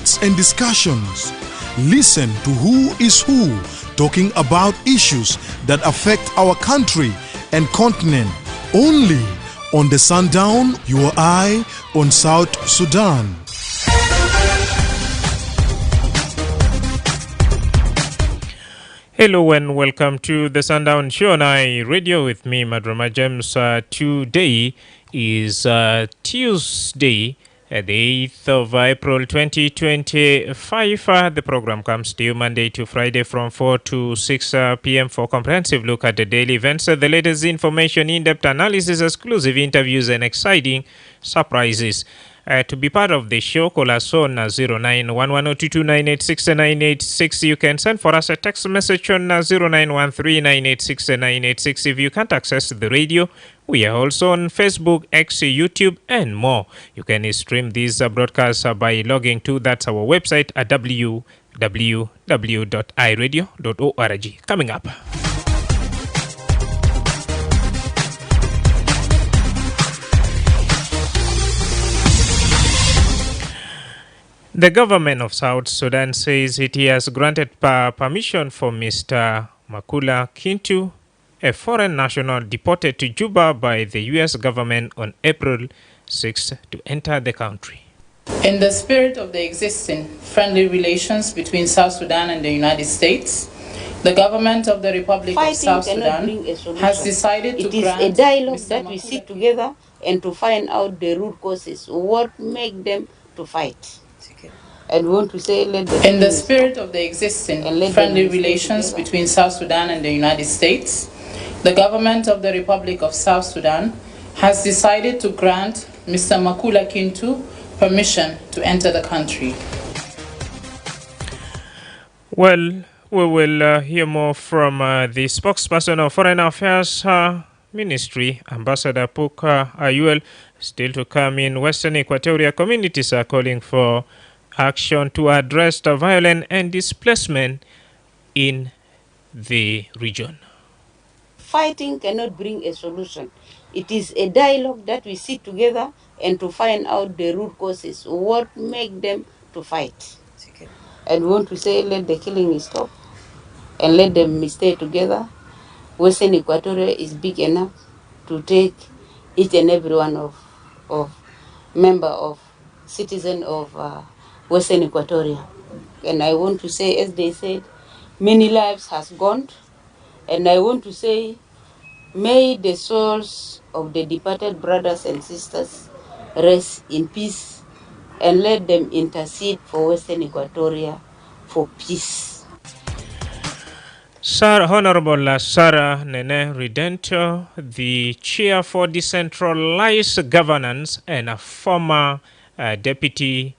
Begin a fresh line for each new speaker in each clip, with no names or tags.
debates and discussions. Listen to Who is Who, talking about issues that affect our country and continent. Only on the Sundown, your eye on South Sudan.
Hello and welcome to the Sundown Show on Radio with me, Madrama James. Today is Tuesday, the 8th of April 2025. The program comes to you Monday to Friday from 4 to 6 p.m. for a comprehensive look at the daily events, the latest information, in-depth analysis, exclusive interviews, and exciting surprises. To be part of the show, call us on 0911-22986-986. You can send for us a text message on 0913-986-986. If you can't access the radio, we are also on Facebook, X, YouTube, and more. You can stream these broadcasts by logging to that's our website at www.iradio.org. Coming up. The government of South Sudan says it has granted permission for Mr. Makula Kintu, a foreign national deported to Juba by the U.S. government on April 6, to enter the country.
In the spirit of the existing friendly relations between South Sudan and the United States, the government of the Republic of South Sudan has decided to grant...
It is a dialogue that we sit together and to find out the root causes, what make them to fight. And we want to say,
in the spirit of the existing friendly relations between South Sudan and the United States, the government of the Republic of South Sudan has decided to grant Mr. Makula Kintu permission to enter the country.
Well, we will hear more from the spokesperson of Foreign Affairs Ministry, Ambassador Puka Ayuel. Still to come in Western Equatoria, communities are calling for action to address the violence and displacement in the region.
Fighting cannot bring a solution. It is a dialogue that we sit together and to find out the root causes, what make them to fight. And we want to say, let the killing stop and let them stay together. Western Equatoria is big enough to take each and every one of member of citizen of Western Equatoria. And I want to say, as they said, many lives has gone. And I want to say, may the souls of the departed brothers and sisters rest in peace, and let them intercede for Western Equatoria for peace.
Sir Honorable Sarah Nene Redento, the chair for decentralized governance and a former deputy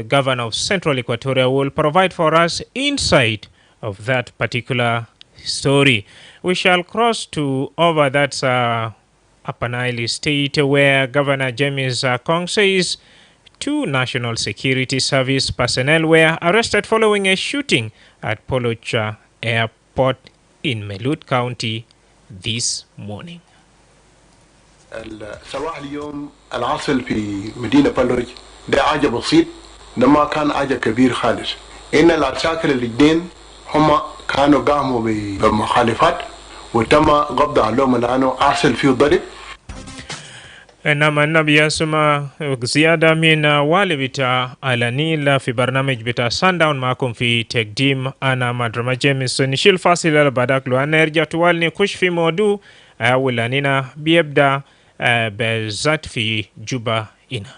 governor of Central Equatoria, will provide for us insight of that particular story. We shall cross to over that's Upper Nile State, where Governor James Kong says 2 National Security Service personnel were arrested following a shooting at Polocha Airport in Melut County this morning.
صباح اليوم العاصل في مدينة بلوج ده حاجة بسيط، ده ما كان حاجة كبير خالص. إن العساكر الاثنين هم كانوا قاموا بمخالفات وتم قبض عليهم لأنه عاصل فيه ضرب.
نعم النبي يسمى زيادة من wale bita alanila في برنامج bita Sundown معكم في تقديم أنا مدرما جيمس. نشيل فاصل البداك لو نرجع توالي نخش في موضوع ولاننا بيبدأ بالذات في جوبا هنا.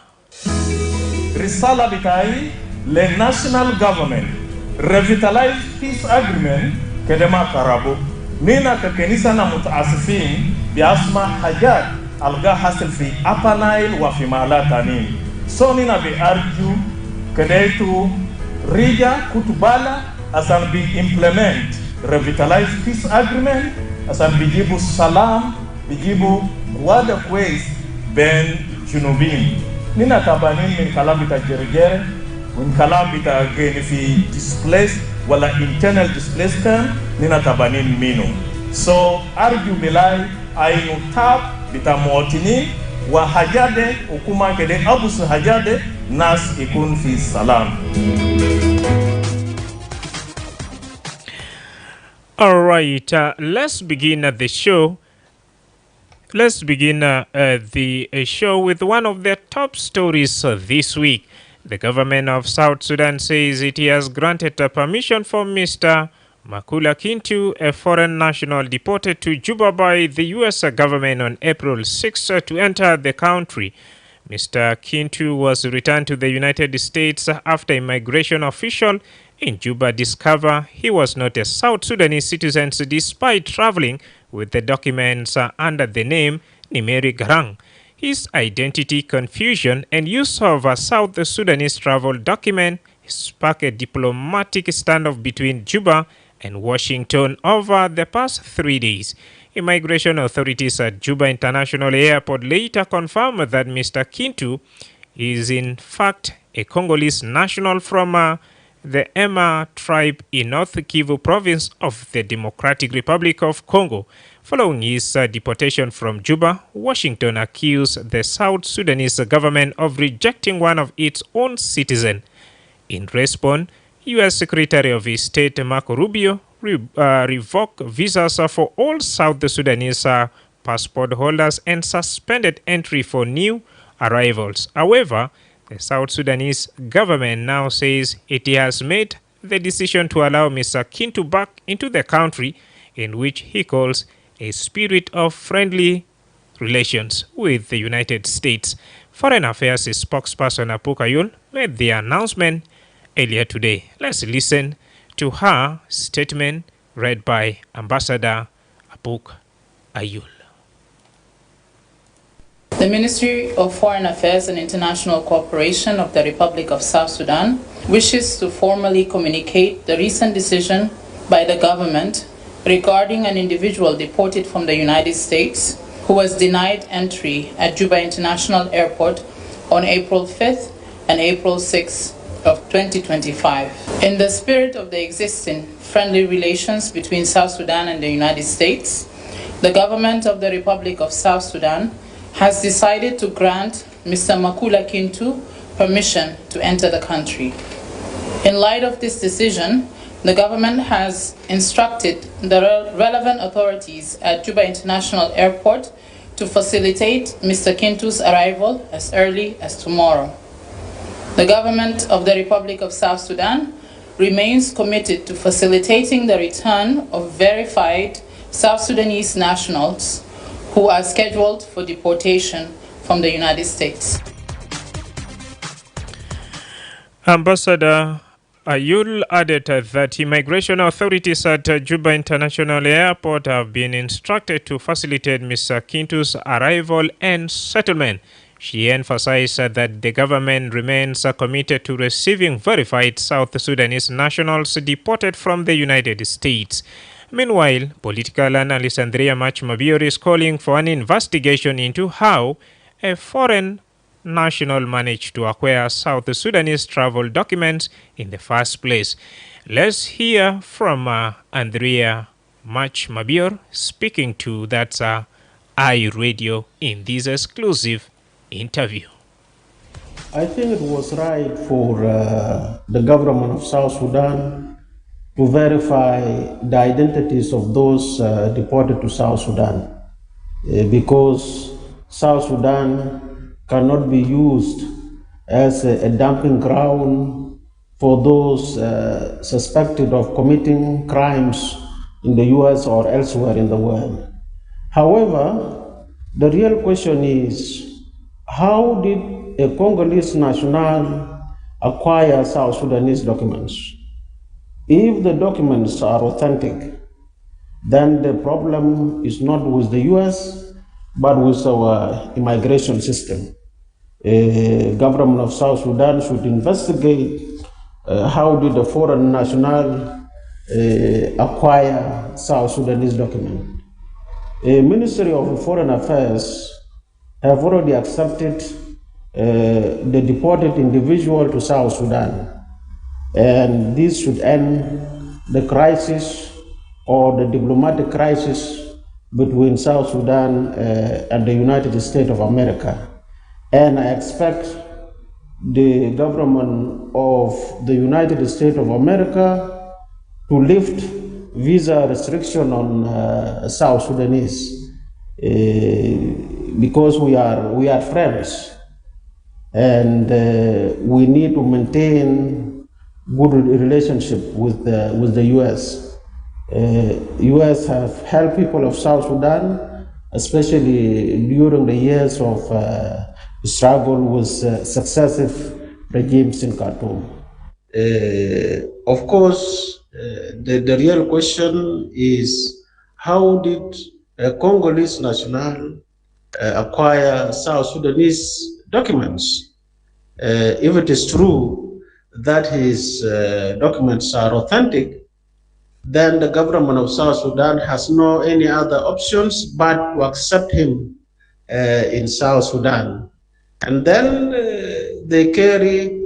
رسالة بتاعي للناشونال جوفرمنت revitalize peace agreement كدما كرابو نينا ككنيسة متأسفين بأسماء حاجات ألقى حصل في Upper Nile وفي مالا تانين نينا بأرجو كديتو ريجا كتبالا أسان بي implement revitalize peace agreement أسان بيجيبوا سلام بيجيبوا وادة كويس بين جنوبين نينا تابانين من كلام بتا جرجر من كلام بتا جين في displaced ولا internal displaced نينا تابانين مينو so argue بلاي أينو تاب بتا موتيني wa hajade hukuma kede abus hajade nas ikun fi salam.
All right, let's begin the show. Let's begin the show with one of the top stories this week. The government of South Sudan says it has granted permission for Mr. Makula Kintu, a foreign national deported to Juba by the U.S. government on April 6 to enter the country. Mr. Kintu was returned to the United States after immigration official in Juba discovered he was not a South Sudanese citizen despite traveling with the documents under the name Nimeri Garang. His identity confusion and use of a South Sudanese travel document sparked a diplomatic standoff between Juba and Washington over the past 3 days. Immigration authorities at Juba International Airport later confirmed that Mr. Kintu is in fact a Congolese national from the Ema tribe in North Kivu province of the Democratic Republic of Congo. Following his deportation from Juba, Washington accused the South Sudanese government of rejecting one of its own citizens. In response, U.S. Secretary of State Marco Rubio revoked visas for all South Sudanese passport holders and suspended entry for new arrivals. However, the South Sudanese government now says it has made the decision to allow Mr. Kintu back into the country, in which he calls a spirit of friendly relations with the United States. Foreign Affairs spokesperson Apuk Ayul made the announcement earlier today. Let's listen to her statement read by Ambassador Apuk Ayul.
The Ministry of Foreign Affairs and International Cooperation of the Republic of South Sudan wishes to formally communicate the recent decision by the government regarding an individual deported from the United States who was denied entry at Juba International Airport on April 5th and April 6th of 2025. In the spirit of the existing friendly relations between South Sudan and the United States, the government of the Republic of South Sudan has decided to grant Mr. Makula Kintu permission to enter the country. In light of this decision, the government has instructed the relevant authorities at Juba International Airport to facilitate Mr. Kintu's arrival as early as tomorrow. The government of the Republic of South Sudan remains committed to facilitating the return of verified South Sudanese nationals who are scheduled for deportation from the United States.
Ambassador Ayul added that immigration authorities at Juba International Airport have been instructed to facilitate Mr. Kintu's arrival and settlement. She emphasized that the government remains committed to receiving verified South Sudanese nationals deported from the United States. Meanwhile, political analyst Andrea Machmabior is calling for an investigation into how a foreign national managed to acquire South Sudanese travel documents in the first place. Let's hear from Andrea Machmabior speaking to that's iRadio in this exclusive interview.
I think it was right for the government of South Sudan to verify the identities of those deported to South Sudan because South Sudan cannot be used as a dumping ground for those suspected of committing crimes in the US or elsewhere in the world. However, the real question is, how did a Congolese national acquire South Sudanese documents? If the documents are authentic, then the problem is not with the US, but with our immigration system. Government of South Sudan should investigate how did a foreign national acquire South Sudanese document. Ministry of Foreign Affairs have already accepted the deported individual to South Sudan. And this should end the crisis or the diplomatic crisis between South Sudan and the United States of America. And I expect the government of the United States of America to lift visa restriction on South Sudanese because we are friends, and we need to maintain good relationship with the U.S. U.S. have helped people of South Sudan, especially during the years of struggle with successive regimes in Khartoum. Of course, the real question is, how did Congolese national acquire South Sudanese documents? If it is true that his documents are authentic, then the government of South Sudan has no any other options but to accept him in South Sudan. And then they carry,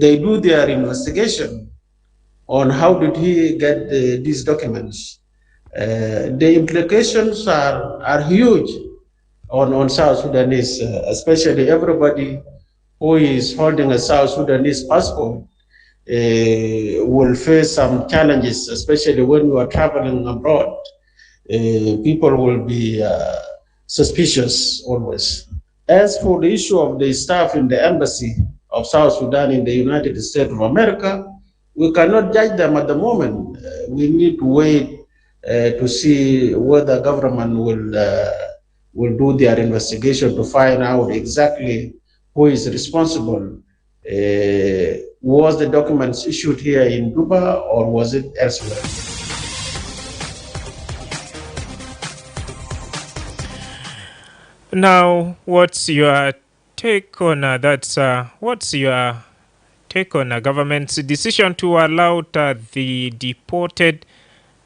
they do their investigation on how did he get these documents. The implications are huge on South Sudanese, especially everybody who is holding a South Sudanese passport will face some challenges, especially when you are traveling abroad. People will be suspicious always. As for the issue of the staff in the embassy of South Sudan in the United States of America, we cannot judge them at the moment. We need to wait to see whether government will do their investigation to find out exactly who is responsible. Was the documents issued here in Juba or was it elsewhere?
Now, what's your take on what's your take on a government's decision to allow the deported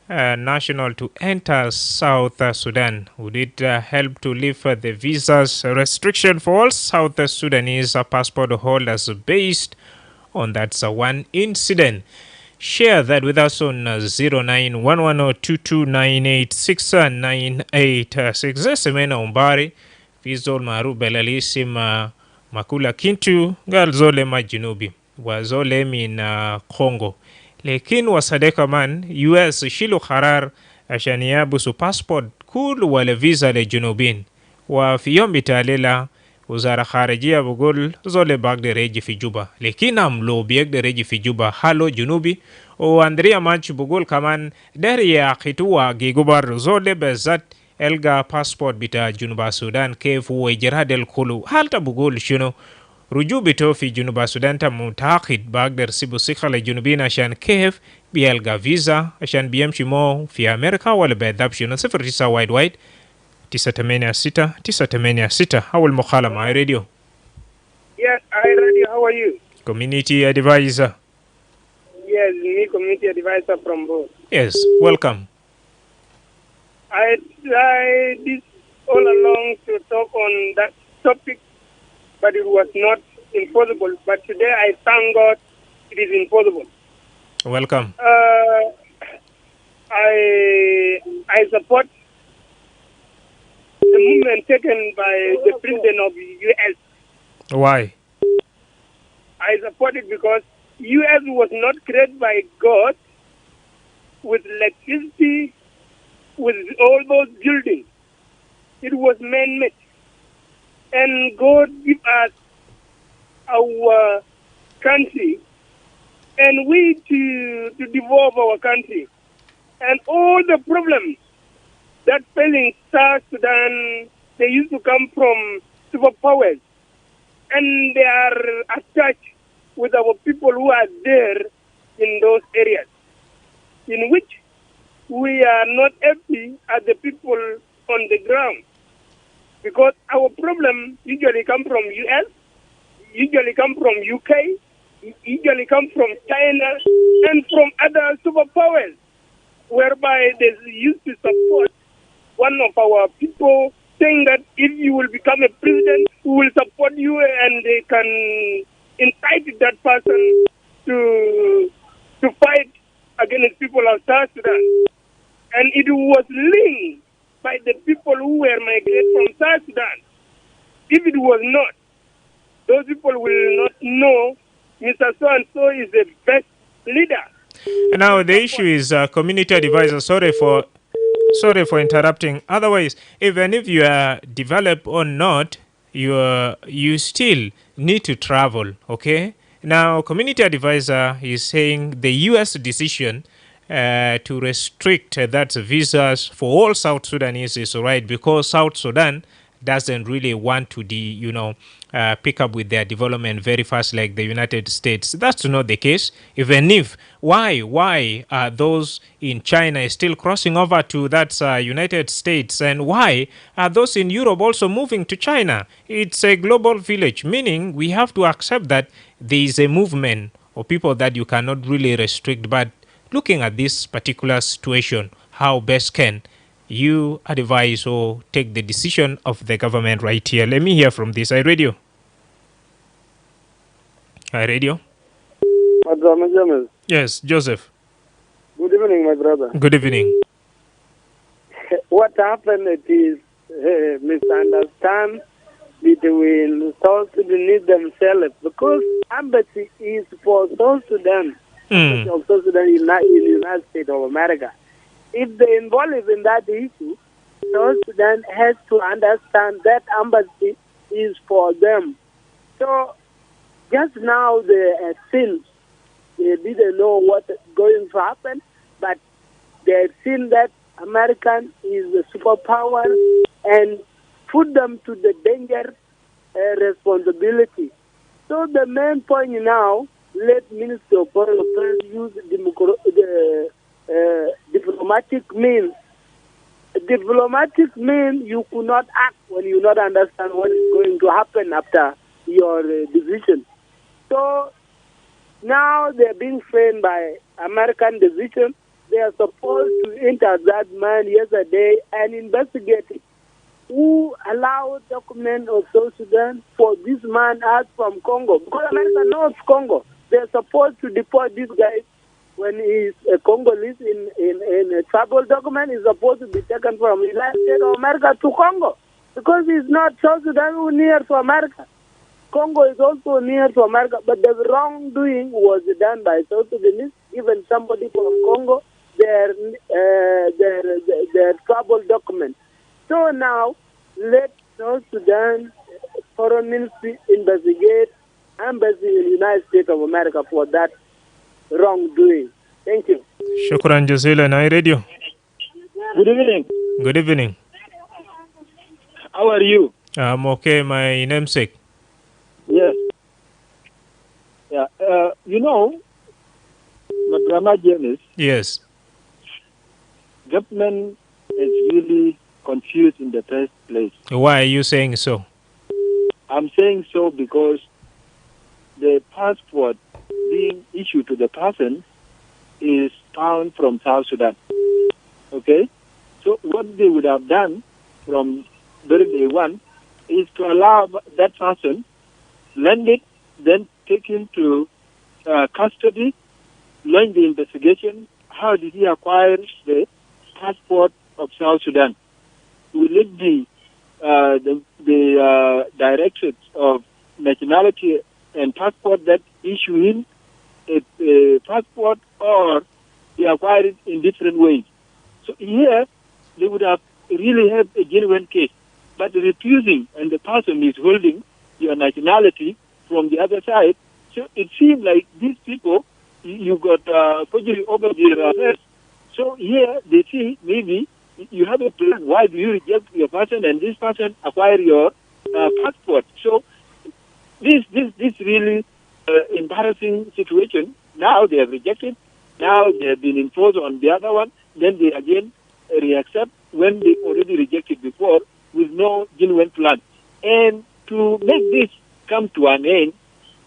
national to enter South Sudan? Would it help to lift the visas restriction for all South Sudanese passport holders based on that one incident? Share that with us on 091102298698. Semena Umbari Fizol Maru Belalisim Makula Kintu Galzole Majinubi Wazole min Congo. Lekin wasadeka man US shilu qarar عشان يابسوا باسبورت كل ولا فيزا للجنوبين. وفي يوم بتالي وزارة خارجية بقول زول بقدر يجي في جوبا، لكن لو بيقدر يجي في جوبا حاله جنوبي. واندريا ماتش بقول كمان داري ياخدوا جيجوبار زول بالذات القى باسبورت بتاع جنوب السودان كيف ويجرها الكلو. حالته بقول شنو رجوع بتو في جنوب السودان متعاقد بقدر سيبو سيخة للجنوبين عشان كيف بيلقى فيزا عشان بيمشي مو في أمريكا ولا بيذهب شنو. 09 وايد وايد 986 أول مخالمة اي راديو.
Yes, I radio. How are you?
Community advisor.
Yes, me community advisor from both.
Yes, welcome.
I tried this all along to talk on that topic, but it was not impossible. But today I thank God it is impossible.
Welcome.
I support the movement taken by the president of the U.S.
Why?
I support it because U.S. was not created by God with electricity, with all those buildings. It was man-made. And God gave us our country, and we to develop our country. And all the problems that failing South Sudan, they used to come from superpowers. And they are attached with our people who are there in those areas, in which we are not happy as the people on the ground. Because our problem usually come from US, usually come from UK, usually come from China, and from other superpowers, whereby they used to support one of our people, saying that if you will become a president, we will support you, and they can incite that person to fight against people of South Sudan. And it was linked by the people who were migrated from South Sudan. If it was not, those people will not know Mr. So-and-so is the best leader.
Now the issue is community advisor. Sorry for interrupting. Otherwise, even if you are developed or not, you still need to travel. Okay. Now, community advisor is saying the U.S. decision to restrict that visas for all South Sudanese is right because South Sudan doesn't really want to pick up with their development very fast like the United States. That's not the case. Even if why are those in China still crossing over to that United States, and why are those in Europe also moving to China? It's a global village, meaning we have to accept that there is a movement of people that you cannot really restrict. But looking at this particular situation, how best can you advise or take the decision of the government right here? Let me hear from this. I radio.
Madrama James.
Yes, Joseph.
Good evening, my brother.
Good evening.
What happened is misunderstand between South Sudanese themselves because embassy is for South Sudan, of South Sudan in the United States of America. If they involve in that issue, South Sudan has to understand that embassy is for them. So just now they since they didn't know what is going to happen, but they have seen that American is a superpower and put them to the danger responsibility. So the main point now, let Minister of Foreign Affairs use the diplomatic means. Diplomatic means you could not act when you not understand what is going to happen after your decision. So now they're being framed by American decision. They are supposed to enter that man yesterday and investigate it. Who allowed document of South Sudan for this man out from Congo? Because America knows Congo. They're supposed to deport this guy when he's a Congolese in a travel document. He's supposed to be taken from the United States of America to Congo because he's not South Sudan who near to America. Congo is also near to America, but the wrongdoing was done by South Sudanese. Even somebody from Congo, their travel document. So now, let South Sudan Foreign Ministry investigate embassy in the United States of America for that wrongdoing. Thank you.
Shukran jazilan. I radio.
Good evening.
Good evening.
How are you?
I'm okay, my namesake.
Yes. Yeah. Madrama James.
Yes.
Government is really confused in the first place.
Why are you saying so?
I'm saying so because the passport being issued to the person is found from South Sudan. Okay? So what they would have done from very day one is to allow that person, lend it, then take him to custody, launch the investigation. How did he acquire the passport of South Sudan? Will it be the Directorate of Nationality and Passport that issue him a passport, or he acquired it in different ways? So here, they would have really have a genuine case. But refusing, and the person is holding your nationality from the other side, so it seems like these people, you got perjury over their affairs. So here, they see maybe you have a plan. Why do you reject your person and this person acquire your passport? So this really embarrassing situation. Now they have rejected. Now they have been imposed on the other one. Then they again reaccept when they already rejected before with no genuine plan. And to make this come to an end,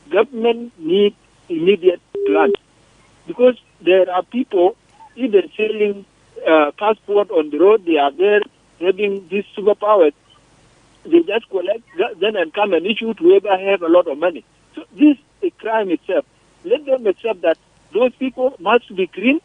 government needs immediate plans, because there are people even selling passport on the road. They are there having these superpowers. They just collect then and come and issue to whoever have a lot of money. So this is a crime itself. Let them accept that those people must be green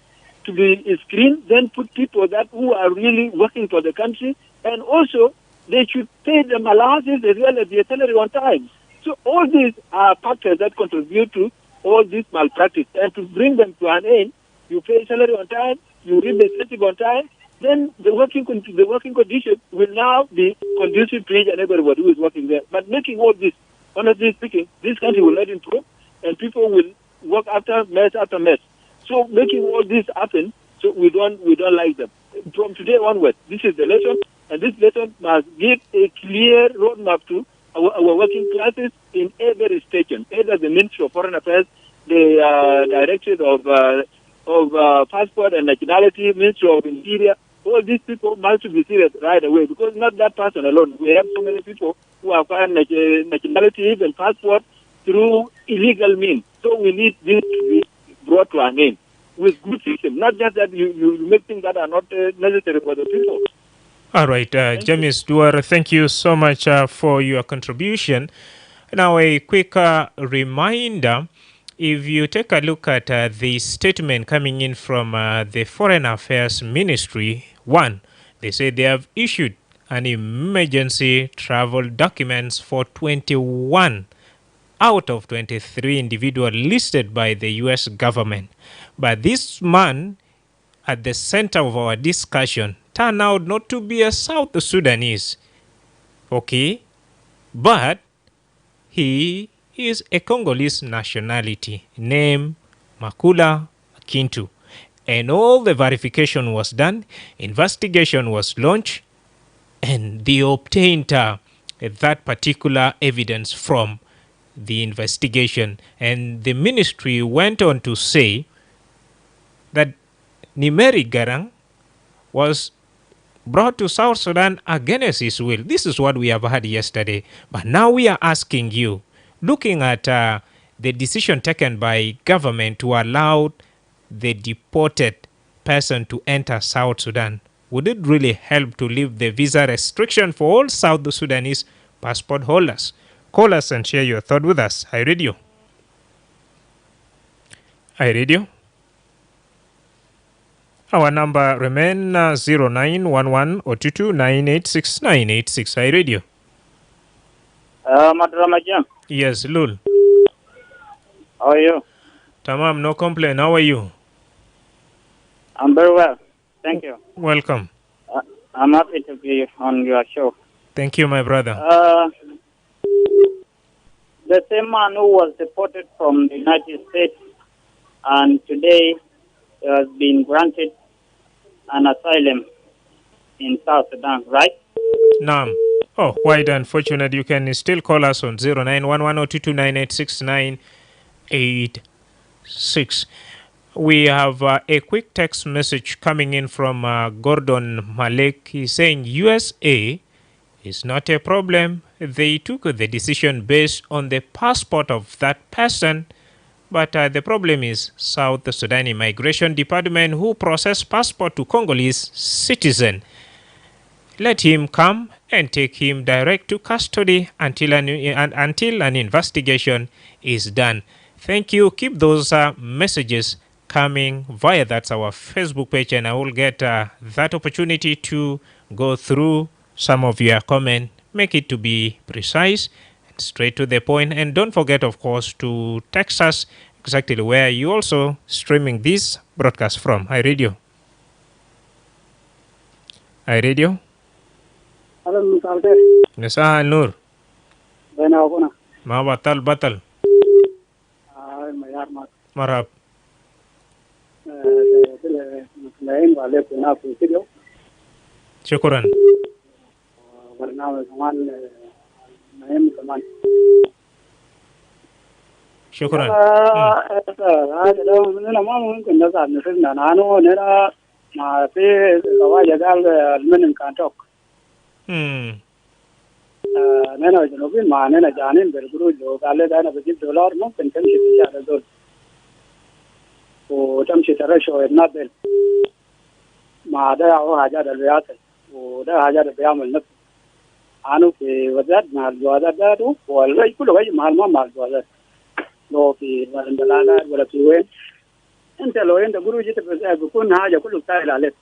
to be screened, then put people that who are really working for the country, and also they should pay them allowances as well as their salary on time. So all these are factors that contribute to all this malpractice. And to bring them to an end, you pay salary on time, you read the statistic on time, then the working conditions will now be conducive to each and everybody who is working there. But making all this, honestly speaking, this country will not improve, and people will work after mess after mess. So making all this happen, so we don't like them. From today onward, this is the lesson, and this lesson must give a clear roadmap to our working classes in every station, either the Ministry of Foreign Affairs, the Directorate of Passport and Nationality, Ministry of Interior. All these people must be serious right away, because not that person alone. We have so many people who acquire nationality and passport through illegal means. So we need this to be brought to an end with good system, not just that you make things that are not necessary for the people.
All right, James Duar, thank you so much for your contribution. Now, a quick reminder, if you take a look at the statement coming in from the Foreign Affairs Ministry, one, they say they have issued an emergency travel documents for 21 out of 23 individuals listed by the U.S. government. But this man at the center of our discussion turned out not to be a South Sudanese, okay? But he is a Congolese nationality named Makula Kintu. And all the verification was done, investigation was launched, and they obtained that particular evidence from the investigation. And the ministry went on to say that Nimeri Garang was brought to South Sudan against his will. This is what we have heard yesterday. But now we are asking you, looking at the decision taken by government to allow the deported person to enter South Sudan, would it really help to lift the visa restriction for all South Sudanese passport holders? Call us and share your thought with us. I read you. Our number remain 0911 or 22986 I read you.
Madrama Jam.
Yes, Lul.
How are you?
Tamam, no complaint. How are you?
I'm very well. Thank you.
Welcome.
I'm happy to be on your show.
Thank you, my brother.
The same man who was deported from the United States and today has been granted an asylum in South Sudan, right?
Naam. Oh, quite unfortunate. You can still call us on 0911-229-8696. We have a quick text message coming in from Gordon Malek. He's saying USA is not a problem. They took the decision based on the passport of that person. But the problem is South Sudan Immigration Department, who process passport to Congolese citizen. Let him come and take him direct to custody until an investigation is done. Thank you. Keep those messages coming via that's our Facebook page, and I will get that opportunity to go through some of your comment. Make it to be precise and straight to the point. And don't forget, of course, to text us exactly where you also streaming this broadcast from. Hi, radio.
Hello, Mr.
Nisa Nur. Ma batal. Marhab. Shukran. Shukran.
Nena Junubin ma nena janin berguru jo gale dana $50 mumkin tamshi fi shahar dol وتمشي ترشح النابل مع ده هو حاجات اللي بيعطي وده حاجات اللي بيعمل نفسه عنه في وزارة مع الجوازات ده والرأي كله بيجي مع المال مع الجوازات لو في البلدات ولا في وين انت لو انت قروج انت بيكون حاجه كله سهل عليك.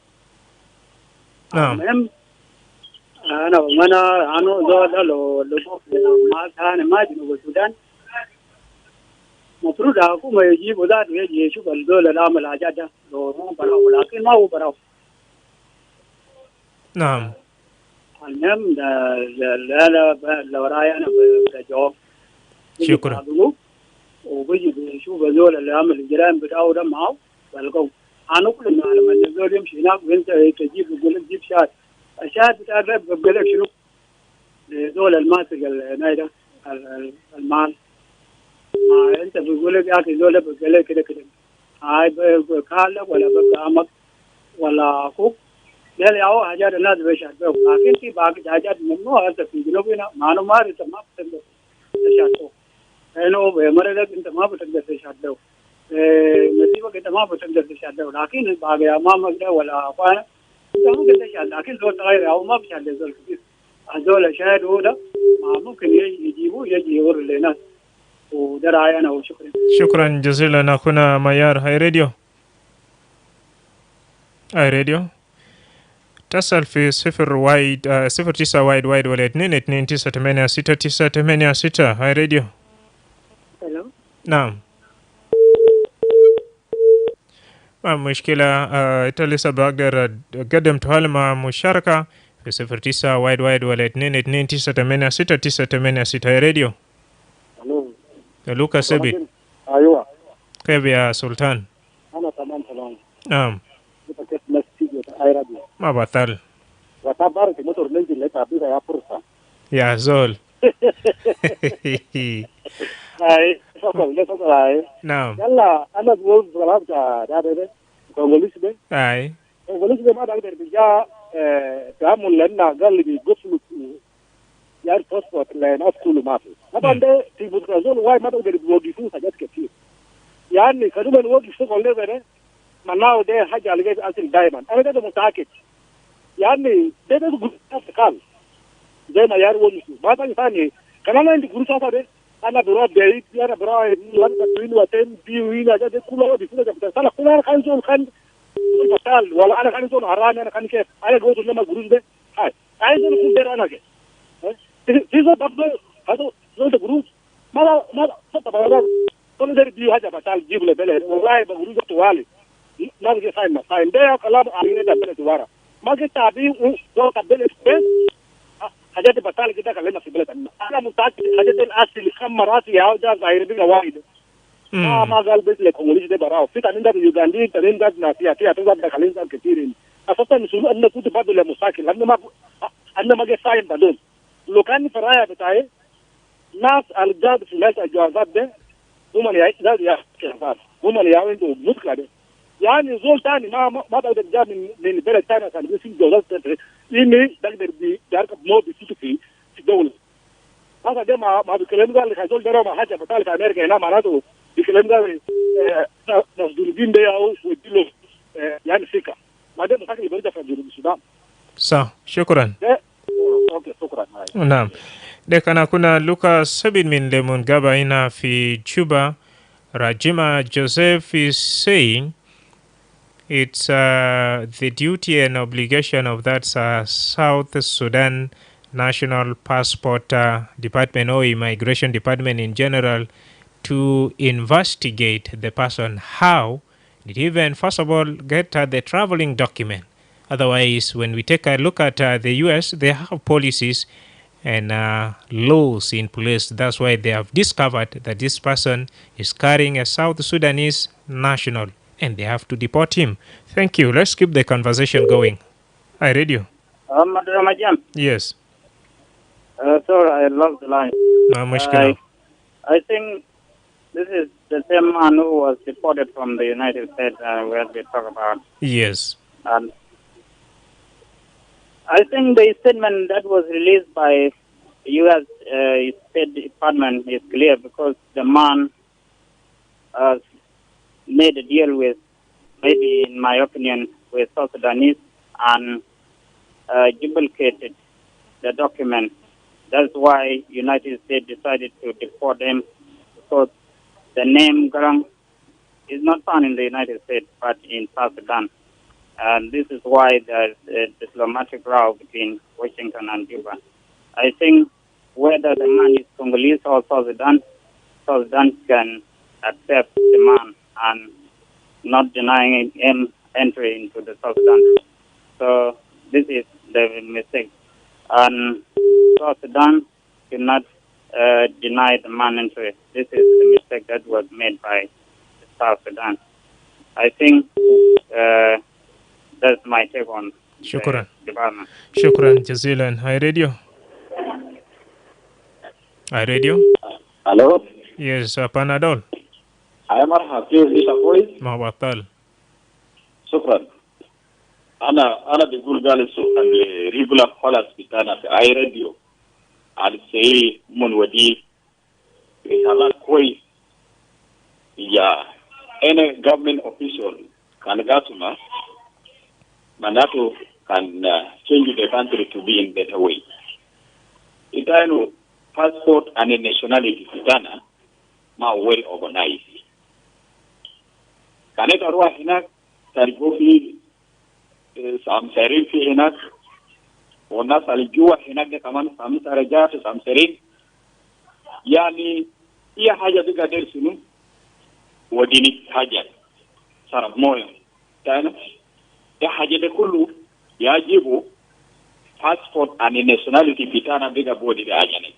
نعم.
المهم انا زول لو ما ثاني ما جنوب السودان المفروض الحكومه يجيبوا ذات ويجي يشوف الدول اللي عمل حاجات ده لو هو براو، لكن ما هو براو.
نعم.
المهم لو راي انا بجاوب
شكرا.
وبيجي بيشوف الدول اللي عمل الجرائم بتاعه ده معه بلقوا. انا كل ما لما الزول يمشي هناك وانت تجيب يقول لك جيب شهاده، الشهاده بتاعك بيقول لك شنو؟ الزول الماسك ده المال. ما انت بيقول لك يا اخي زول بيقول لك كده كده هاي بخالك ولا بقامك ولا اخوك ده اللي هو حاجات الناس بيشهدوا، لكن في باقي حاجات ممنوع انت في جنوبنا ما انا ما انت ما بتقدر تشهدوا. انه بمرضك انت ما بتقدر تشهدوا، نسيبك انت ما بتقدر تشهدوا، لكن باقي امامك ده ولا اخوانا انت ممكن تشهد، لكن زول صغير او ما بشهد زول كبير. الزول شاهدوا ده ما ممكن يجيبوه يجي يوري للناس. وده رايي انا وشكرا.
شكرا جزيلا اخونا ميار. هاي راديو. هاي راديو تصل في 09 وايد ولا 229 هاي راديو.
الو.
نعم. ما مشكلة. انت لسه بقدر قدم تهال مع مشاركة في 09 وايد ولا 229 هاي راديو.
الو.
لوكا سبي.
ايوه.
كيف يا سلطان؟
انا تمام.
نعم.
كيف نستيجي اي راديو؟
ما بطل.
وتبارك موتور ننزل اللي تعبيها يا فرصه.
يا زول.
اي شكرا.
نعم.
يلا انا بقول كلام ده كونغوليس ده.
اي
كونغوليس ده ما بقدر بيجا تعامل لنا قال لي بيقفلوا يعني باسبورت لناس كله ما في. طبعا ده في بوترازول واي ما بقدر بيوقفوا حاجات كتير. يعني كانوا بنوقف شغل ده معناه ده حاجه اللي جاي اصل دائما. انا ده متاكد. يعني ده بيقول قال زي ما يروي ما ثاني كان انا عندي جروب ده انا بروح بعيد انا بروح لما توين وتم بيوين ده كله بيكون ده بتاع كل كان زول كان مثال ولا انا كان زول هراني انا كان كيف انا قلت لما جروب ده هاي عايز اكون ده انا كده في زول برضه هذا زول ده جروب ما طبعا كل ده بيو حاجه مثال جيب له بله والله بجروب طوالي ما بيجي فاهم ده كلام عليه ده بله دواره ما جيت تعبي زول قبل حاجات بطال كده خلينا في بلدنا. انا متاكد حاجات الاصل كم مرات يا ده ظاهر بينا واحد ما قال بس لك كونغوليز ده براو في تاني ده يوغندي تاني ده ناسيا في ده خلينا كثير اساسا مسؤول ان كنت برضه لمساكن لانه ما انا ما جاي فاهم بدون لو كان في الرايه بتاعي ناس الجاد في ناس الجوازات ده هم اللي يا هم اللي عنده مشكله ده يعني زول ثاني ما بقدر جاب من بلد ثاني عشان يصير جوازات إني بقدر بيركب مو بيفوت في الدولة. هذا ده ما بيكلم قال لك هذول ده ما حاجة بتاعي في أمريكا هنا معناته بيكلم قال ناس دولين ده أو وديله يعني سكة. ما ده مشاكل اللي بيرجع في جنوب السودان.
صح. شكرا.
أوكي شكرا.
نعم. ده كان كنا لوكا سبين من Lemongaba هنا في Juba. Rajima Joseph is saying it's the duty and obligation of that South Sudan National Passport Department or Immigration Department in general to investigate the person. How did he even, first of all, get the traveling document? Otherwise, when we take a look at the U.S., they have policies and laws in place. That's why they have discovered that this person is carrying a South Sudanese national and they have to deport him. Thank you. Let's keep the conversation going. I read you.
Madrama Jam.
Yes.
Sorry, I lost the line.
No mushkila.
I think this is the same man who was deported from the United States where we talk about.
Yes.
And I think the statement that was released by the U.S. State Department is clear because the man made a deal with, maybe in my opinion, with South Sudanese and duplicated the document. That's why United States decided to deport him because the name Garang is not found in the United States, but in South Sudan. And this is why there's a diplomatic row between Washington and Juba. I think whether the man is Congolese or South Sudan can accept the man and not denying him entry into the South Sudan. So this is the mistake. And South Sudan cannot deny the man entry. This is the mistake that was made by South Sudan. I think that's my take on
Shukran.
the development.
Shukran jazilan. Hi radio. Hi radio.
Hello.
Yes, Panadol.
I am Hafiz Isafoy.
Mawatal.
شكرا. أنا بقول قال regular callers بتاعنا في أي راديو على السيء من ودي رسالة كويس يا any government official can gatuma manatu can change the country to be in better way. Itano passport and nationality kitana ma well organized. Kaneka ruwa hinak tarigofi samserin fi hinak والناس alijua هناك كمان سامي سرجات سامسرين يعني هي حاجة بقدر سنو وديني حاجة صار مويه تانا يا حاجة ده كله يجيبه passport and nationality بتاعنا بقى بودي بأجانب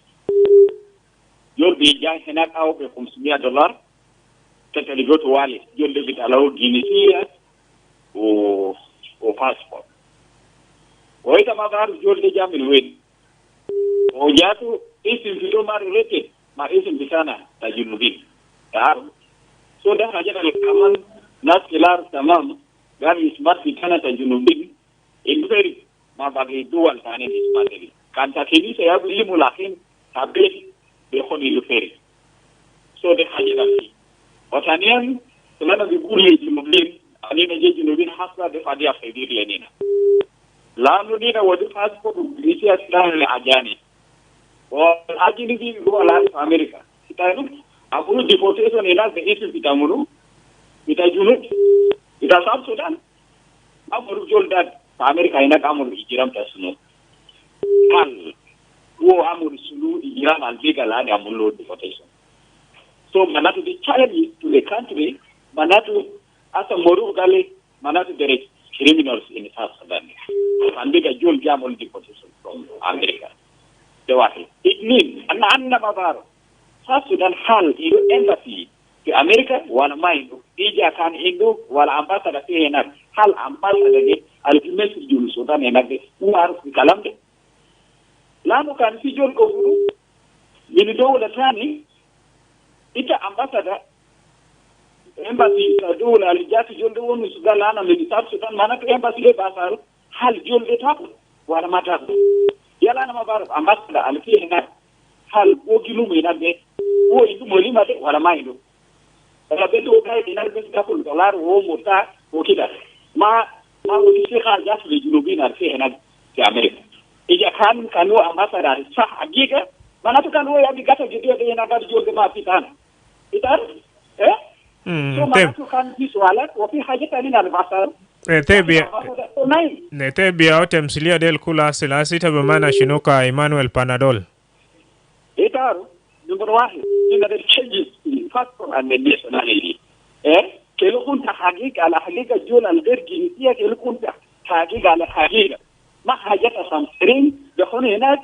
يول بيجا هناك أو $500 تتلقوت والي يول بيتعلقوا جنسية و passport وإذا ما بعرف جول دي جامل وين وجاتو اسم فيدو ما related ما اسم بتاعنا تجنوبين تعرف so ده حاجة كمان ناس كلار تمام قال اسمات بتاعنا تجنوبين إنفري ما بقي دول ثاني اسمات دي كان تكيني سيابلي ملاحين تابين بيخون إنفري so ده حاجة دي وثانيا سلنا بيقول لي جنوبين أني نجي جنوبين حصل ده فادي أفيدير لنينا لانه نينا ودي باسبورت بريتيا سلام الأجانب والأجانب هو الآن في أمريكا كتانو أقول deportation الناس بإيش بتعملوا بتجنوب بتساب السودان أمر جول ده في أمريكا هناك أمر إجرام تسنو هل هو أمر سلو إجرام البيجا لان أمر deportation so manatu the challenge to the country manatu asa moru gale manatu there is criminals in South Sudan. And they get Joel Jamon deportation from America. It means, and Anna Bavaro, South Sudan hal embassy to America, one mind, Ija can Indo, while ambassador saying hal ambassador, ultimately Jul Sudan and who are the Calamity. Lamo can see Joel Kofuru, Minido the Tani, Ita ambassador. Embassy dola alijati jonde wonu sugalana militar Sudan manatu embassy le basar hal jonde tap wala matak yala na mabar ambassador alfi hina hal ogilu mina be o indu molima de wala maido ala beto kai dinar be $1 wo mota o kida ma o kishika jasu le junubina alfi hina fi America ija kan kanu ambassador sa agiga manatu kanu ya bigata jidio de na gar jonde ma pitana itar so manatu kan visualat وفي حاجة تانية البصر
netebia au temsilia del kula silasita bimana shinuka Emmanuel Panadol
itaru number 1 in the changes in passport and nationality كيلو كنت حقيقة على حقيقة جول الغير جنسية كيلو كنت حقيقة على حقيقة ما حاجة سامسرين دخون هناك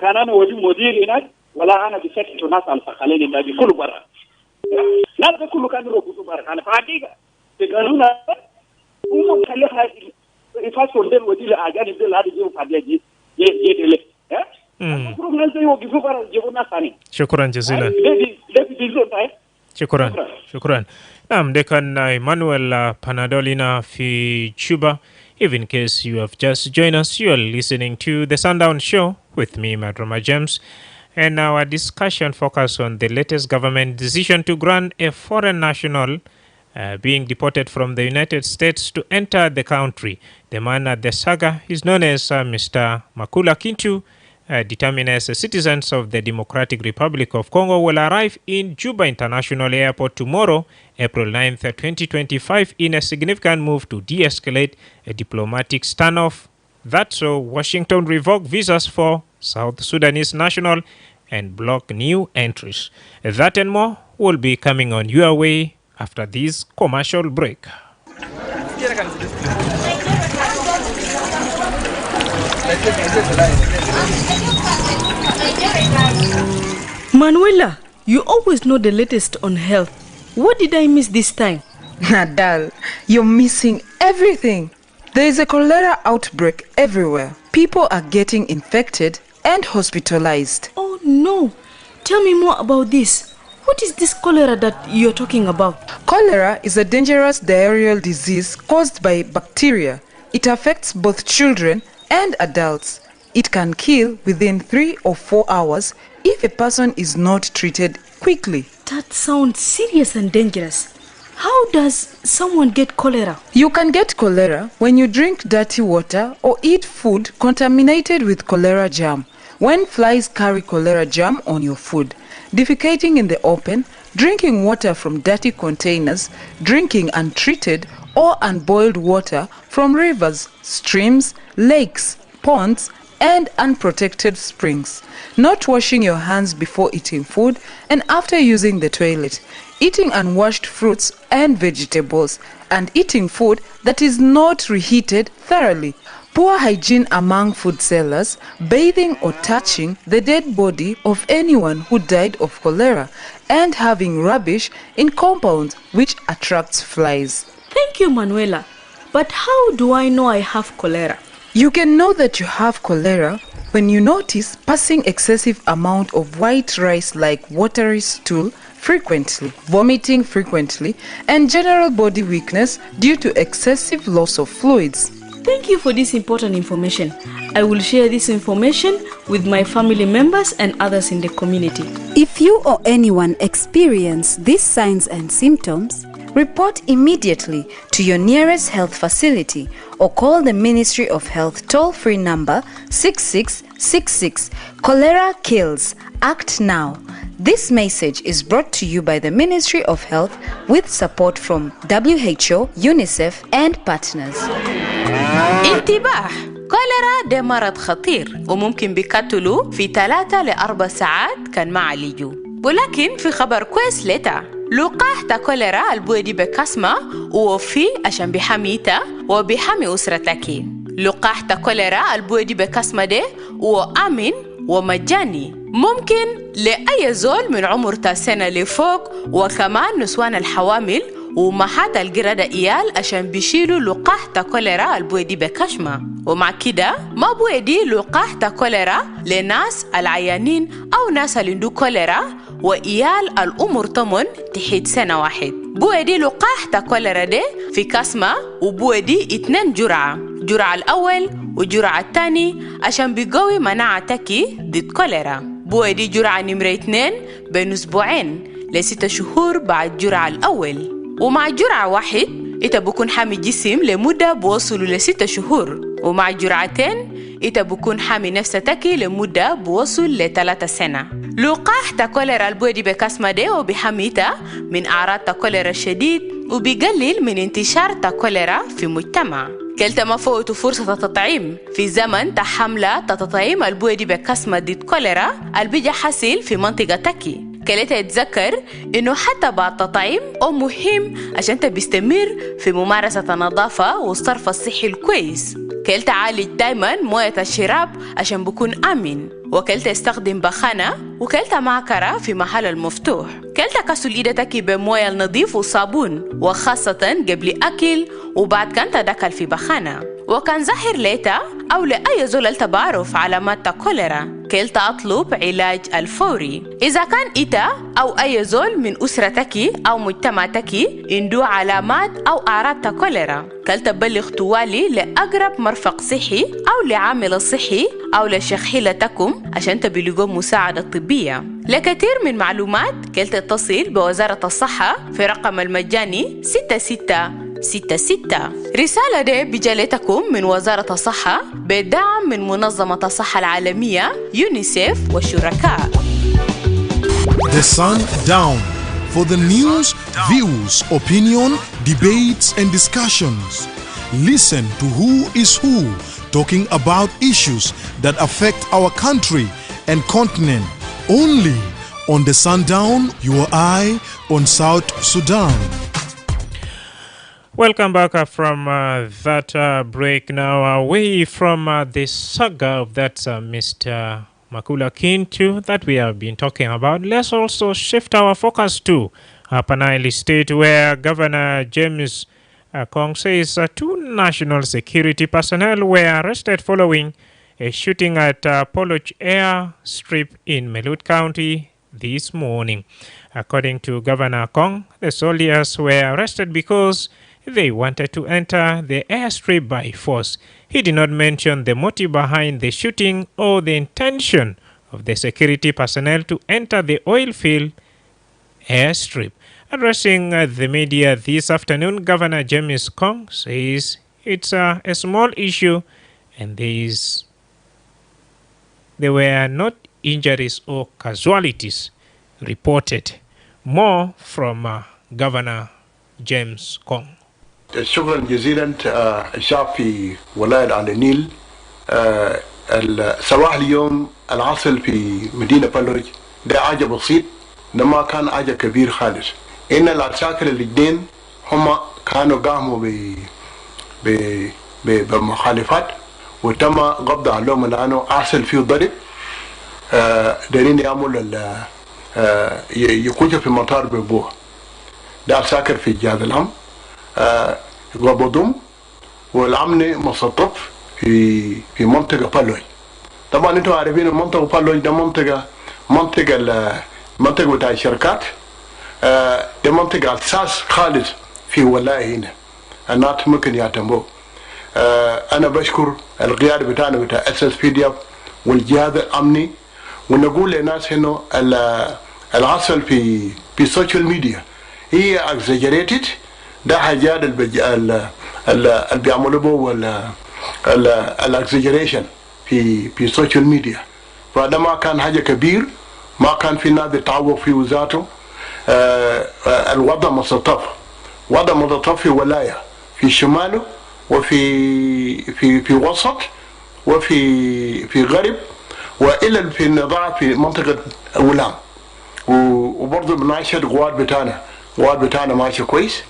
أنا ودي مدير هناك ولا أنا بسكت ناس على الفقالين ده بكل برا لا ده كله كان يروح برا أنا حقيقة تقولون هم خليها يفاسون ده ودي الأجانب ده هذا جو فادي يدله
شكرا جزيلا شكرا نعم ده كان Emmanuel Panadolina في Juba. If in case you have just joined us, you are listening to the Sundown Show with me, Madrama James, and our discussion focus on the latest government decision to grant a foreign national being deported from the United States to enter the country. The man at the saga is known as Mr. Makula Kintu, determines citizens of the Democratic Republic of Congo will arrive in Juba International Airport tomorrow, April 9th, 2025, in a significant move to de-escalate a diplomatic standoff that saw Washington revoke visas for South Sudanese national and block new entries. That and more will be coming on your way after this commercial break.
Manuela, you always know the latest on health. What did I miss this time?
Nadal, you're missing everything. There is a cholera outbreak everywhere. People are getting infected and hospitalized.
Oh no! Tell me more about this. What is this cholera that you're talking about?
Cholera is a dangerous diarrheal disease caused by bacteria. It affects both children and adults. It can kill within 3 or 4 hours if a person is not treated quickly.
That sounds serious and dangerous. How does someone get cholera?
You can get cholera when you drink dirty water or eat food contaminated with cholera germ. When flies carry cholera germ on your food, defecating in the open, drinking water from dirty containers, drinking untreated or unboiled water from rivers, streams, lakes, ponds, and unprotected springs, not washing your hands before eating food and after using the toilet, eating unwashed fruits and vegetables, and eating food that is not reheated thoroughly, poor hygiene among food sellers, bathing or touching the dead body of anyone who died of cholera, and having rubbish in compounds which attracts flies.
Thank you, Manuela. But how do I know I have cholera?
You can know that you have cholera when you notice passing excessive amount of white rice like watery stool frequently, vomiting frequently, and general body weakness due to excessive loss of fluids.
Thank you for this important information. I will share this information with my family members and others in the community.
If you or anyone experience these signs and symptoms, report immediately to your nearest health facility or call the Ministry of Health toll-free number 6666. Cholera kills. Act now. This message is brought to you by the Ministry of Health with support from WHO, UNICEF and partners.
انتباه! كوليرا ده مرض خطير وممكن بيقتلوا في 3 ل 4 ساعات كان ما عالجوا. ولكن في خبر كويس لتا لقاح تا كوليرا البودي بكاسما وفي عشان بحميتا وبحمي أسرتك. لقاح تا كوليرا البودي بكاسما ده وآمن ومجاني، ممكن لأي زول من عمر سنة لفوق، وكمان نسوان الحوامل ومحات القردة إيال عشان بيشيلوا لقاح تا كوليرا البودي بكشمة. ومع كده ما بودي لقاح تا كوليرا لناس العيانين أو ناس اللي عندو كوليرا وإيال الأمر طمن تحت سنة واحد. بودي لقاح تا كوليرا دي في كاسمة وبودي 2 جرعة، جرعة الأول وجرعة الثاني عشان بيقوي مناعتك ضد كوليرا. بودي جرعة نمرة 2 بين أسبوعين ل6 شهور بعد جرعة الأول. ومع جرعة 1 إنت بكون حامي جسم لمدة بوصل ل6 شهور، ومع جرعتين إنت بكون حامي نفسك لمدة بوصل ل3 سنة. لقاح تا كوليرا البودي بكاسما دي وبحميتا من أعراض تا كوليرا الشديد وبيقلل من انتشار تا كوليرا في مجتمع. كلتا ما فوتوا فرصة التطعيم في زمن حملة تطعيم البودي بكاسما ضد كوليرا البيجا حاصل في منطقتك. كلتا يتذكر إنه حتى بعد التطعيم مهم عشان بيستمر في ممارسة النظافة والصرف الصحي الكويس. كلتا عالج دايما موية الشراب عشان بكون آمن، وكلتا يستخدم بخانة، وكلتا معكرة في محل المفتوح. كلتا كسل إيدتك بموية النظيف وصابون، وخاصة قبل أكل وبعد كان تدخل في بخانة. وكان ظاهر ليتا أو لأي زول التبارف علامات كوليرا كلتا أطلب علاج الفوري. إذا كان إتا أو أي زول من أسرتك أو مجتمعتك عنده علامات أو أعراض كوليرا كلتا بلغ توالي لأقرب مرفق صحي أو لعامل صحي أو لشخيلتكم عشان تبلغوا مساعدة طبية. لكثير من معلومات كلتا اتصل بوزارة الصحة في رقم المجاني 66 66. رسالة دي بجالتكم من وزارة الصحة بدعم من منظمة الصحة العالمية يونيسيف والشركاء.
The Sundown for the news, views, opinion, debates and discussions. Listen to who is who talking about issues that affect our country and continent only on the Sundown, your eye on South Sudan.
Welcome back from that break. Now away from the saga of that Mr. Makula Kintu that we have been talking about, let's also shift our focus to Upper Nile State, where Governor James Kong says 2 national security personnel were arrested following a shooting at Poloch Air Strip in Melut County this morning. According to Governor Kong, the soldiers were arrested because they wanted to enter the airstrip by force. He did not mention the motive behind the shooting or the intention of the security personnel to enter the oil field airstrip. Addressing the media this afternoon, Governor James Kong says it's a small issue and there were not injuries or casualties reported. More from Governor James Kong.
شكرا جزيلا. الشعب في ولاية على النيل صباح اليوم العصر في مدينة بلوج ده حاجة بسيط، ده ما كان حاجة كبير خالص. إن العساكر الاثنين هم كانوا قاموا بمخالفات وتم قبض عليهم لأنه أرسل فيه ضرب. دارين يعملوا يكوجوا في مطار ببوه. ده عساكر في جهاز الأمن قبضهم والأمن مستطف في منطقة بلوي. طبعا انتوا عارفين المنطقة بلوي ده منطقة بتاع الشركات. ده منطقة أساس خالص في ولاية هنا الناس ممكن يعتمدوا. أنا بشكر القيادة بتاعنا بتاع SSPDF والجهاز الأمني، ونقول للناس إنه العسل في السوشيال ميديا هي exaggerated. ده حاجات اللي بيعملوا به الاكزاجريشن في السوشيال ميديا. فده ما كان حاجه كبير، ما كان في ناس بيتعوق في وزاته. الوضع مستطف، وضع مستطف في ولايه في شماله وفي وسط وفي غرب والى في النضاع في منطقه ولام. وبرضه بناشد قوات بتاعنا ماشي كويس،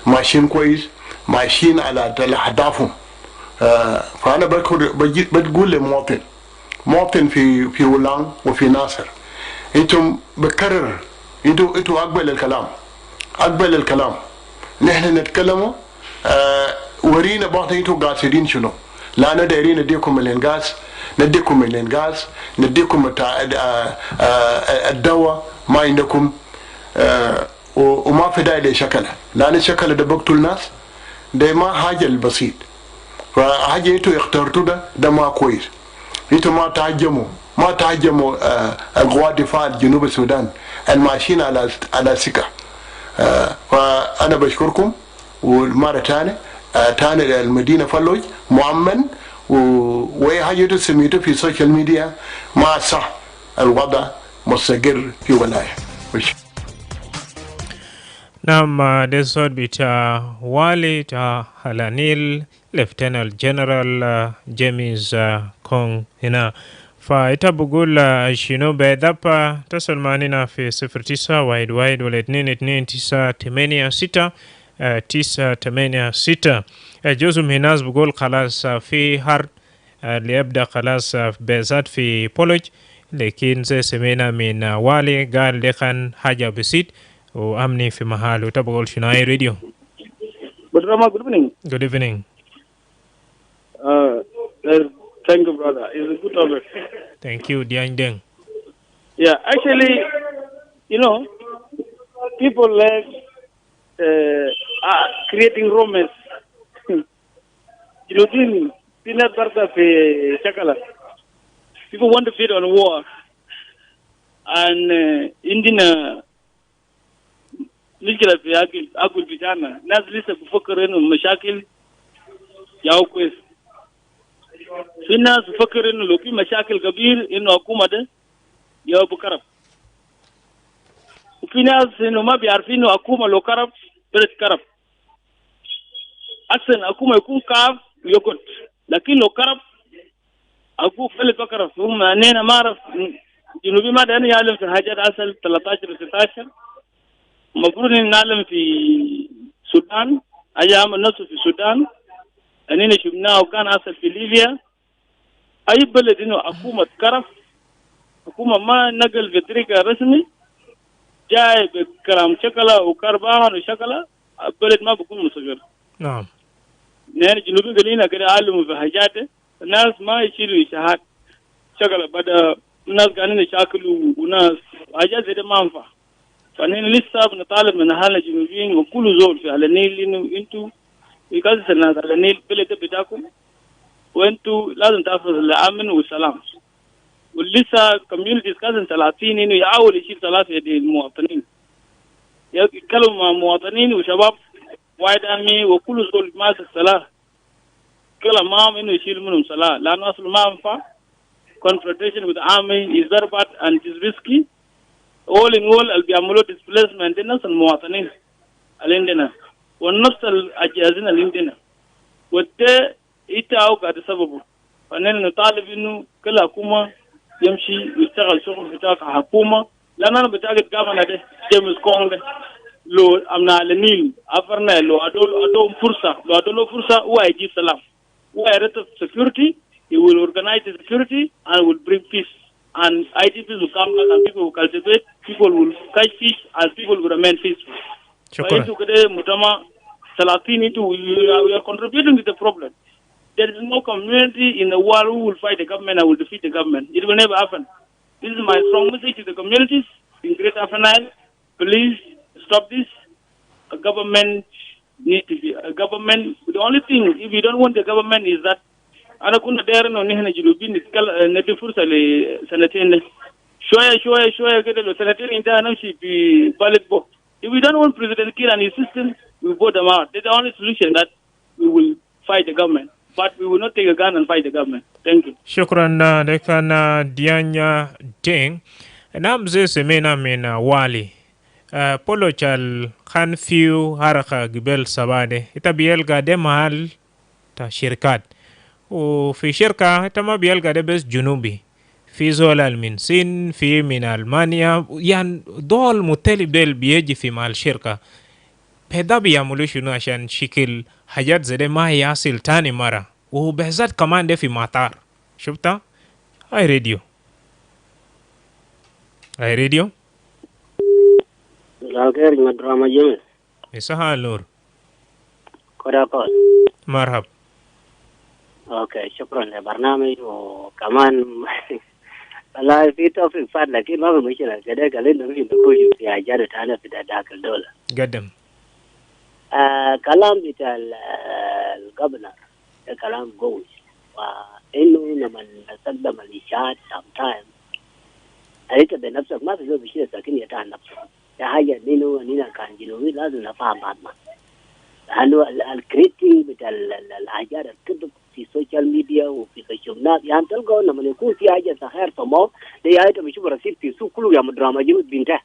ماشيين كويس، ماشيين على اهدافهم. فانا بتقول لمواطن في ولان وفي ناصر، انتم بكرر، انتوا اقبل الكلام نحن نتكلموا. ورينا بعض انتوا قاصدين شنو، لا انا دايرين نديكم الانغاز، نديكم الدواء ما عندكم. وما في داعي لشكلها، لأن الشكل ده بقتل الناس، ده ما حاجة البسيط. فحاجة انتوا اخترتوا ده ما كويس. انتوا ما تهاجموا قوات دفاع جنوب السودان الماشيين على سكة. فأنا بشكركم. والمرة تاني المدينة فلوج مؤمن، وأي حاجة انتوا سميتوا في السوشيال ميديا ما صح. الوضع مستقر في ولاية.
Nam desod bita wali ta halanil Lieutenant General James Kong hina fa ita bugul shino bedapa tasalmanina fi 09 wide waletnin 29 986 جزء من الناس بقول خلاص في حرب اللي يبدأ خلاص بذات في بولوج، لكن زي سمينا من والي قال لكن حاجة بسيط وأمني في محل وتبغول شناي راديو.
Madrama, good evening.
Good evening.
Thank you, brother. It's a good topic.
Thank you, Diang Deng.
Yeah, actually, people like creating romance. Peanut butter for chocolate. People want to feed on war. And Indian مشكلة في أكل بتاعنا ناس لسه بفكر إنه مشاكل ياو كويس في ناس بفكر إنه لو في مشاكل كبير إنه حكومة ده ياو بكرب وفي ناس إنه ما بيعرفين إنه حكومة لو كرب بلد كرب أحسن حكومة يكون كعب يقعد لكن لو كرب أقول بلد بكرب هم أنا ما أعرف جنوبي ما ده أنا يعلم في حاجات أصل 13 و 16 المفروض إن نعلم في السودان أيام النصر في السودان أننا شفناه وكان أصل في ليبيا أي بلد إنه حكومة كرف حكومة ما نقل بطريقة رسمي جاي بكلام شكله وكربان وشكله البلد ما بيكون مستقر.
نعم.
نحن جنوبين قلنا كده علموا في حاجات الناس ما يشيلوا إشاعات شكله بدأ الناس قاعدين يشاكلوا وناس حاجات زي ده ما ينفع. فنحن لسه بنطالب من أهالنا الجنوبيين وكل زول في على النيل إنه أنتوا يقصد الناس على النيل بلد بتاعكم وأنتوا لازم تحافظوا الأمن والسلام. ولسه كوميونيتيز كازن 30 إنه يحاول يشيل 3 يد المواطنين. يتكلم مع مواطنين وشباب وايد أمي وكل زول ماسك سلاح. كلام معهم إنه يشيل منهم سلاح لأنه أصله ما ينفع. Confrontation with the army is very bad and it is risky. all in all اللي بيعملوا displacement الناس المواطنين اللي عندنا والنفس الأجهزة اللي عندنا وده يتعاو قاعد سببه فنحن نطالب إنه كل حكومة يمشي ويشتغل شغل بتاعك حكومة لأن أنا بتاعك قامنا ده جيمس كونغ ده لو أمنا على النيل أفرنا لو أدول فرصة هو يجيب سلام هو يرتب security he will organize the security and will bring peace. And IDPs will come back and people will cultivate, people will catch fish and people will remain peaceful. So into Madrama, we are contributing to the problem. There is no community in the world who will fight the government and will defeat the government. It will never happen. This is my strong message to the communities in Greater Afanile. Please stop this. A government needs to be a government. The only thing, if you don't want the government, is that أنا كنا دايرين إنه نحن جنوبيين ندي فرصة لسنتين شوية كده لو سنتين انتهى نمشي في بالك بو. If we don't want President Kiir and his system, we vote them out. That's the only solution that we will fight the government. But we will not take a gun and fight the government. Thank you.
شكرا دكان ديانيا دين. نعم زي سمينا من والي. بولوشال كان فيو حركة قبل سبادة. إتبيلقى ده محل تا شركات. وفي شركة تما بيلقى ده بس جنوبي في زول من الصين في من ألمانيا يعني دول مختلف دول بيجي في مع الشركة بهذا بيعملوا شنو عشان شكل حاجات زي ده ما يصل تاني مرة وبهذات كمان ده في مطار شفتها هاي راديو
الخير مدرما جميل
مساء النور
كوراكول
مرحب
اوكي شكرا للبرنامج وكمان والله في توفيق فات لكن ما في مشكله كده قالنا في نخش في حاجات ثانيه في داخل الدوله
قدم
كلام بتاع الجبنر كلام قوي وانه لما نستخدم الاشاعات sometimes انت بنفسك ما في زول بشيء ساكن يتعب نفسه ده حاجه اننا كان جنوبي لازم نفهم بعضنا لانه الكريتين بتاع الحاجات الكذب في السوشيال ميديا وفي الشبنات يعني تلقوا لما يكون في حاجه خير تمام ده يعني بيشوف رصيد في السوق كله يا مدراما جنود بنته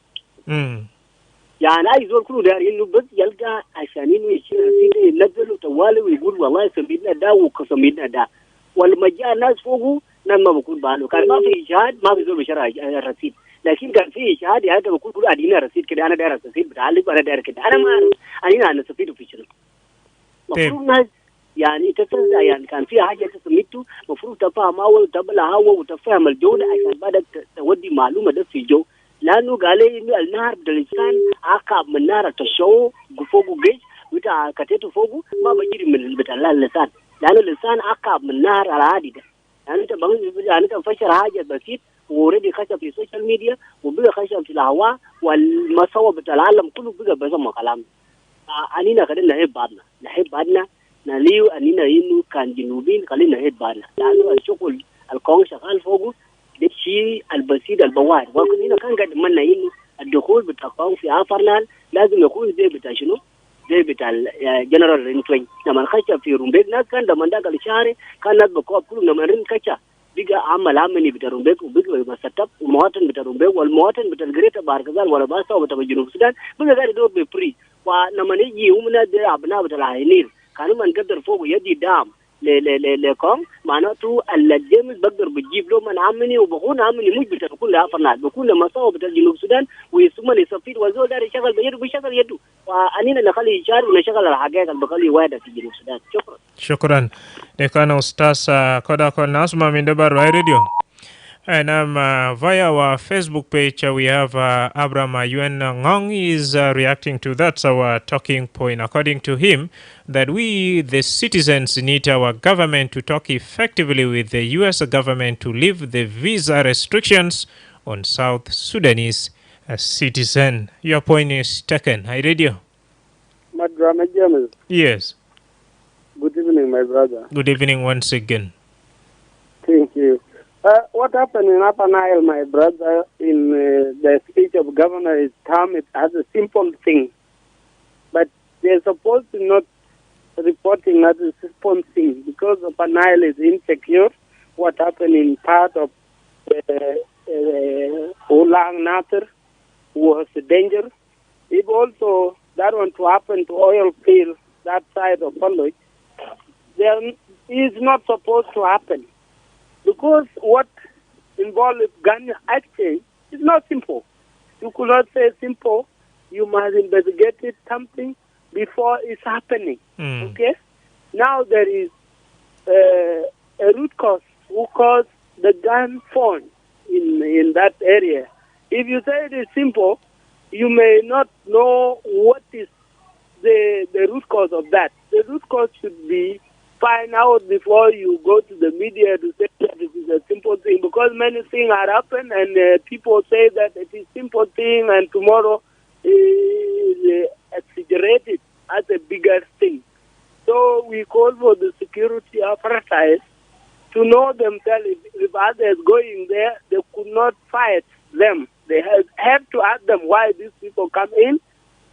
يعني اي زول كله داير انه بس يلقى عشان انه يشيل رصيد ينزله طوالي ويقول والله سمينا ده وكسمينا ده ولما جاء الناس فوقه لما بكون بانه كان ما في شهاد ما في زول بشرع الرصيد لكن كان في شهاد يعني بقول كله ادينا رصيد كده انا داير رصيد بتعلق انا داير كده انا ما اعرف انا نستفيد في شنو المفروض ناس يعني تتزع يعني كان في حاجه تسميته المفروض تفهم اول تبلها هو وتفهم الجوده عشان بعد تودي معلومه ده في الجو لانه قال لي انه النهر باللسان عقب من نار تشو فوقه جيش وتا كتته فوقه ما بيجري من بتاع اللسان لانه اللسان عقب من نهر العادي ده يعني انت يعني انت فشر حاجه بسيط وريدي خشب في السوشيال ميديا وبقى خشب في الهواء والمسوى بتاع العالم كله بقى بسمع كلام انينا خلينا نحب بعضنا نليو انينا انه كان جنوبين خلينا نحب بعضنا لانه الشغل الكون شغال فوقه ده الشيء البسيط البوار وكنا كان قاعد مننا انه الدخول بتاع قوم في أفرنال لازم يكون زي بتاع شنو؟ زي بتاع جنرال رينتوين لما نخش في رومبيك ناس كان لما داك الشهر كان ناس بقوا كلهم لما رين كشة بيجا عمل عمني بتاع رومبيك وبيجا مسطب ومواطن بتاع رومبيك والمواطن بتاع الجريتا باركزال ولا باسا وبتاع جنوب السودان بيجا قاعد يدور بفري ولما نيجي ومنا ده أبناء بتاع العينين كانوا من قدر فوق يدي دام لكم معناته الجيمس بقدر بتجيب له من عمني وبكون عمني مش بتكون لها فرنات بكون لما صوب بتاع جنوب السودان ويسمى يصفيد وزول داري يشغل بيده بيشغل يده وأنينا نخلي يشار ونشغل الحقائق اللي بخلي واحدة في جنوب السودان
شكرا لك أنا أستاذ كودا كنا أسمع من دبر راديو. And via our Facebook page, we have Abraham Yuen Ngong is reacting to that, our talking point. According to him, that we, the citizens, need our government to talk effectively with the U.S. government to lift the visa restrictions on South Sudanese citizens. Your point is taken. Hi, radio.
Madrama James.
Yes.
Good evening, my brother.
Good evening once again.
Thank you. What happened in Upper Nile, my brother, in the speech of governor is termed it as a simple thing. But they're supposed to not reporting as a simple thing because Upper Nile is insecure. What happened in part of Ulang Natter was a danger. If also that one to happen to oil field that side of Paloi, there is not supposed to happen. Because what involves gun exchange is not simple. You could not say simple. You must investigate it something before it's happening. Okay? Now there is a root cause who caused the gun phone in that area. If you say it is simple, you may not know what is the root cause of that. The root cause should be find out before you go to the media to say that it is a simple thing, because many things are happened and people say that it is simple thing and tomorrow is exaggerated as a bigger thing. So we call for the security apparatus to know themselves if others going there, they could not fight them. They have to ask them why these people come in,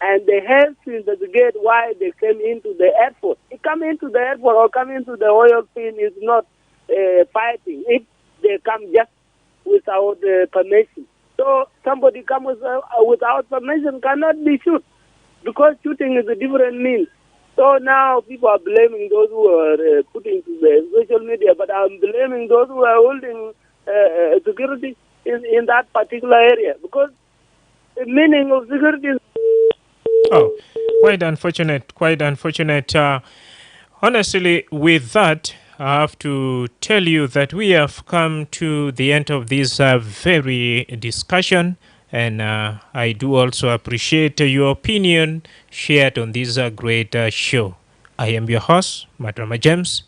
and they have to investigate why they came into the airport. If come into the airport or come into the oil field is not fighting. If they come just without permission. So somebody comes without permission cannot be shoot, because shooting is a different means. So now people are blaming those who are putting to the social media, but I'm blaming those who are holding security in that particular area, because the meaning of security is...
Oh, quite unfortunate. Honestly, with that, I have to tell you that we have come to the end of this very discussion, and I do also appreciate your opinion shared on this great show. I am your host, Madrama James.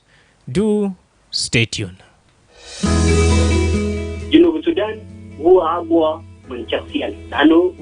Do stay tuned.
جنوب السودان هو أقوى من شخصيا لأنه